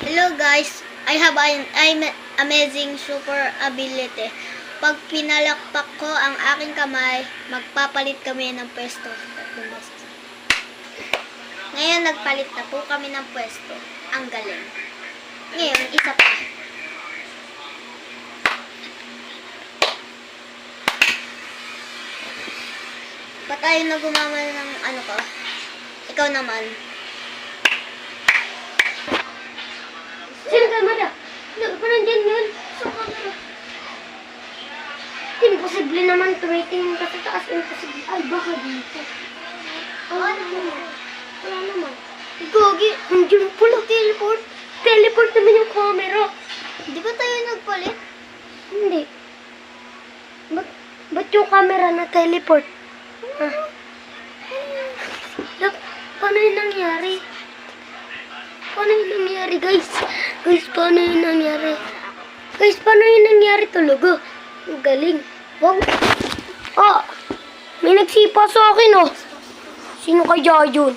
Hello guys, I have an amazing super ability. Pag pinalakpak ko ang aking kamay, magpapalit kami ng pwesto. Ngayon nagpalit na po kami ng pwesto. Ang galing. Ngayon, isa pa. Ba't tayo na gumama ng ano ka? Ikaw naman. Sino ka, Mada? Hindi pa nandyan yun. Imposible naman tumitingin ka sa taas. Imposible. Ay, baka dito. Wala naman. Gogi, nandiyan pala. Teleport. Teleport naman yung camera. Di ba tayo nagpalit? Hindi. Ba't yung camera na teleport? Paano yung nangyari? Paano yung nangyari, guys? Guys, paano yung nangyari? Guys, paano yung nangyari talaga? Ang galing. Wow. Ah! May nagsipa sa akin, oh. Sino kaya yun?